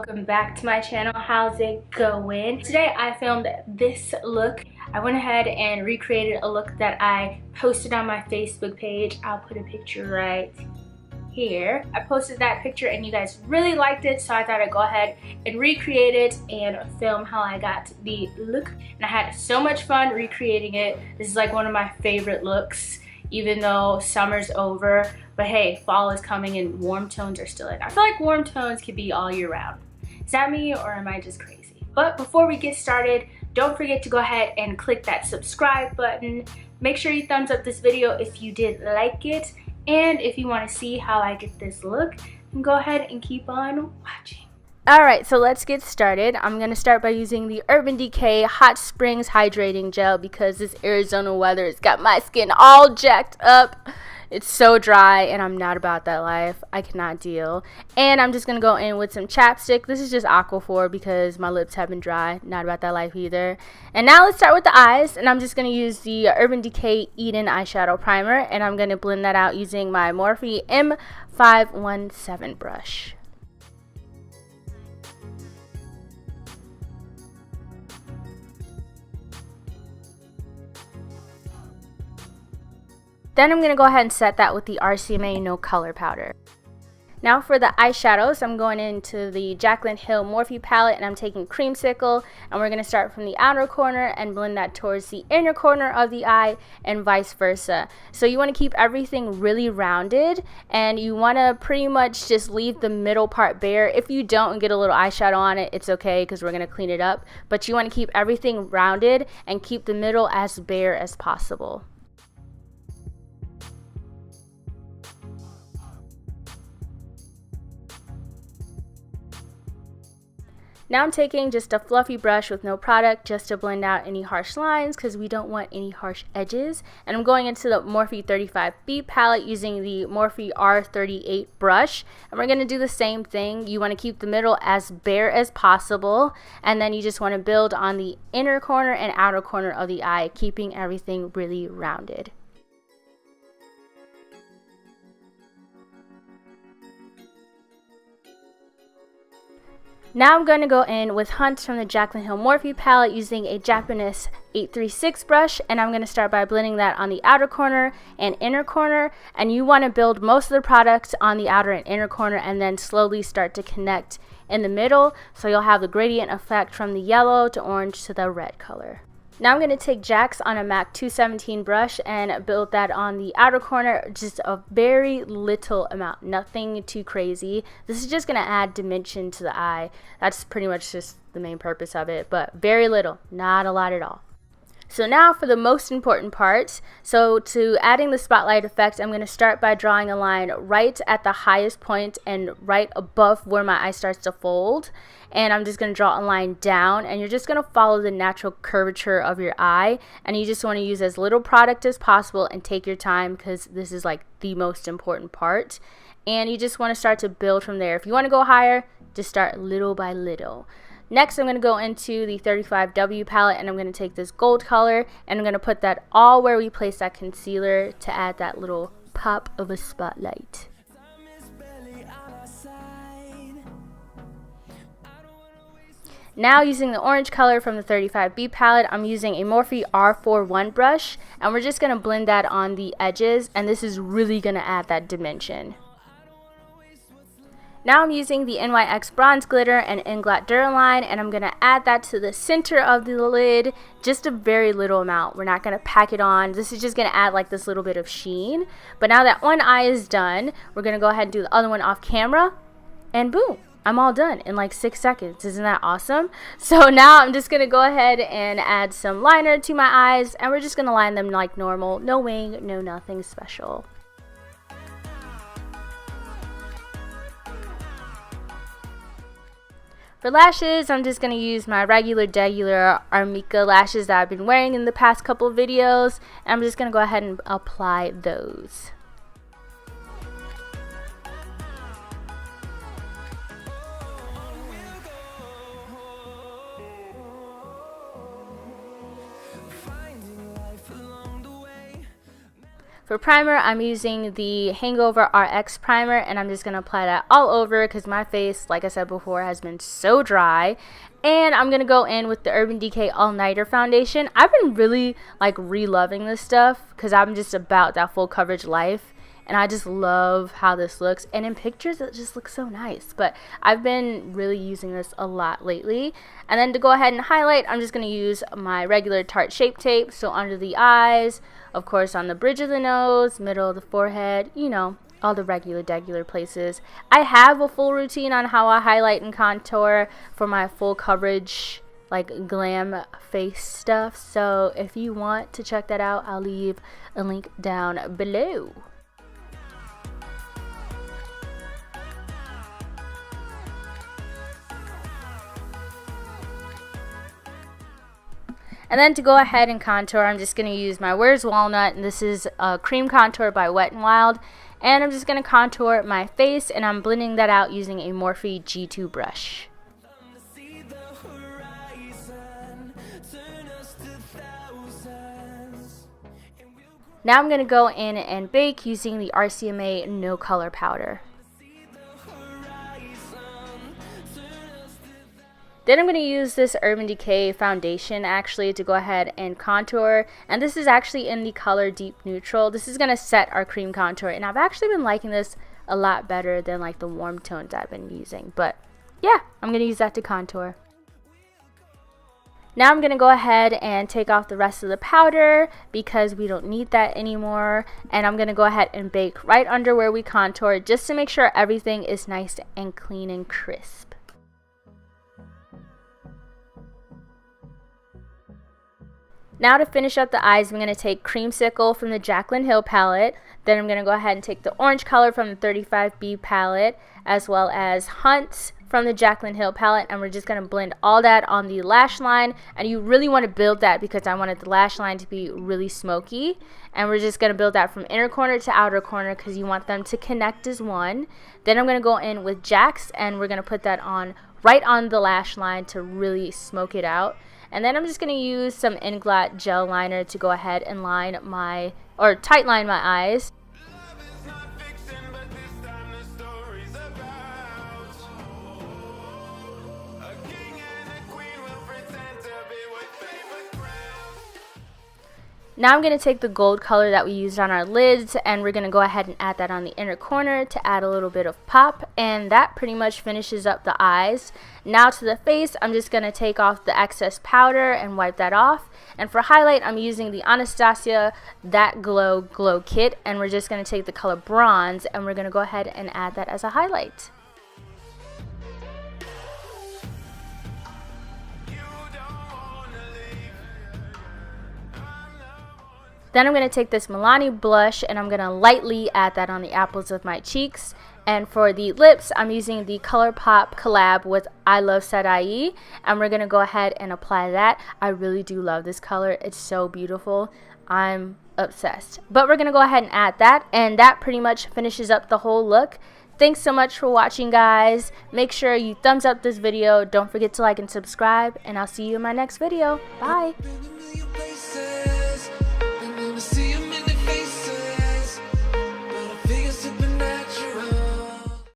welcome back to my channel. How's it going? Today I filmed this look. I went ahead and recreated a look that I posted on my Facebook page. I'll put a picture right here. I posted that picture and you guys really liked it, so I thought I'd go ahead and recreate it and film how I got the look. And I had so much fun recreating it. This is like one of my favorite looks, even though summer's over. But hey, fall is coming and warm tones are still in. I feel like warm tones could be all year round. Is that me or am I just crazy? But before we get started, don't forget to go ahead and click that subscribe button. Make sure you thumbs up this video if you did like it. And if you want to see how I get this look, then go ahead and keep on watching. Alright, so let's get started. I'm going to start by using the Urban Decay Hot Springs Hydrating Gel because this Arizona weather has got my skin all jacked up. It's so dry and I'm not about that life. I cannot deal. And I'm just going to go in with some chapstick. This is just Aquaphor because my lips have been dry. Not about that life either. And now let's start with the eyes. And I'm just going to use the Urban Decay Eden Eyeshadow Primer. And I'm going to blend that out using my Morphe M517 brush. Then I'm going to go ahead and set that with the RCMA No Color Powder. Now for the eyeshadows, I'm going into the JACLYN Hill Morphe palette and I'm taking Creamcicle, and we're going to start from the outer corner and blend that towards the inner corner of the eye and vice versa. So you want to keep everything really rounded and you want to pretty much just leave the middle part bare. If you don't and get a little eyeshadow on it, it's okay because we're going to clean it up. But you want to keep everything rounded and keep the middle as bare as possible. Now I'm taking just a fluffy brush with no product just to blend out any harsh lines because we don't want any harsh edges. And I'm going into the Morphe 35B palette using the Morphe R38 brush. And we're going to do the same thing. You want to keep the middle as bare as possible. And then you just want to build on the inner corner and outer corner of the eye, keeping everything really rounded. Now I'm going to go in with HUNTZ from the JACLYN Hill Morphe palette using a Japanese 836 brush, and I'm going to start by blending that on the outer corner and inner corner. And you want to build most of the products on the outer and inner corner and then slowly start to connect in the middle, so you'll have the gradient effect from the yellow to orange to the red color. Now I'm going to take JACZ on a MAC 217 brush and build that on the outer corner, just a very little amount, nothing too crazy. This is just going to add dimension to the eye. That's pretty much just the main purpose of it, but very little, not a lot at all. So now for the most important part. So to adding the spotlight effect, I'm going to start by drawing a line right at the highest point and right above where my eye starts to fold. And I'm just going to draw a line down, and you're just going to follow the natural curvature of your eye. And you just want to use as little product as possible and take your time because this is like the most important part. And you just want to start to build from there. If you want to go higher, just start little by little. Next, I'm going to go into the 35W palette and I'm going to take this gold color and I'm going to put that all where we place that concealer to add that little pop of a spotlight. Now using the orange color from the 35B palette, I'm using a Morphe R41 brush and we're just going to blend that on the edges, and this is really going to add that dimension. Now I'm using the NYX Bronze Glitter and Inglot Duraline, and I'm going to add that to the center of the lid, just a very little amount. We're not going to pack it on. This is just going to add like this little bit of sheen. But now that one eye is done, we're going to go ahead and do the other one off camera, and boom, I'm all done in like 6 seconds. Isn't that awesome? So now I'm just going to go ahead and add some liner to my eyes, and we're just going to line them like normal. No wing, no nothing special. For lashes, I'm just going to use my regular Armika lashes that I've been wearing in the past couple of videos. And I'm just going to go ahead and apply those. For primer, I'm using the Hangover RX primer, and I'm just going to apply that all over because my face, like I said before, has been so dry. And I'm going to go in with the Urban Decay All Nighter foundation. I've been really like re-loving this stuff because I'm just about that full coverage life. And I just love how this looks. And in pictures, it just looks so nice. But I've been really using this a lot lately. And then to go ahead and highlight, I'm just going to use my regular Tarte Shape Tape. So under the eyes, of course on the bridge of the nose, middle of the forehead, you know, all the regular places. I have a full routine on how I highlight and contour for my full coverage, like glam face stuff. So if you want to check that out, I'll leave a link down below. And then to go ahead and contour, I'm just going to use my Where's Walnut, and this is a cream contour by Wet n Wild. And I'm just going to contour my face, and I'm blending that out using a Morphe G2 brush. Now I'm going to go in and bake using the RCMA No Color Powder. Then I'm going to use this Urban Decay foundation actually to go ahead and contour. And this is actually in the color Deep Neutral. This is going to set our cream contour. And I've actually been liking this a lot better than like the warm tones I've been using. But yeah, I'm going to use that to contour. Now I'm going to go ahead and take off the rest of the powder because we don't need that anymore. And I'm going to go ahead and bake right under where we contour just to make sure everything is nice and clean and crisp. Now to finish up the eyes, I'm going to take Creamcicle from the JACLYN Hill palette. Then I'm going to go ahead and take the orange color from the 35B palette, as well as HUNTZ from the JACLYN Hill palette. And we're just going to blend all that on the lash line. And you really want to build that because I wanted the lash line to be really smoky. And we're just going to build that from inner corner to outer corner because you want them to connect as one. Then I'm going to go in with JACZ, and we're going to put that on right on the lash line to really smoke it out. And then I'm just going to use some Inglot gel liner to go ahead and line my, or tight line my eyes. Now I'm going to take the gold color that we used on our lids, and we're going to go ahead and add that on the inner corner to add a little bit of pop, and that pretty much finishes up the eyes. Now to the face, I'm just going to take off the excess powder and wipe that off. And for highlight, I'm using the Anastasia That Glow Kit, and we're just going to take the color bronze, and we're going to go ahead and add that as a highlight. Then I'm going to take this Milani blush, and I'm going to lightly add that on the apples of my cheeks. And for the lips, I'm using the Colourpop collab with ILUVSARAHI, and we're going to go ahead and apply that. I really do love this color. It's so beautiful. I'm obsessed. But we're going to go ahead and add that, and that pretty much finishes up the whole look. Thanks so much for watching, guys. Make sure you thumbs up this video. Don't forget to like and subscribe, and I'll see you in my next video. Bye.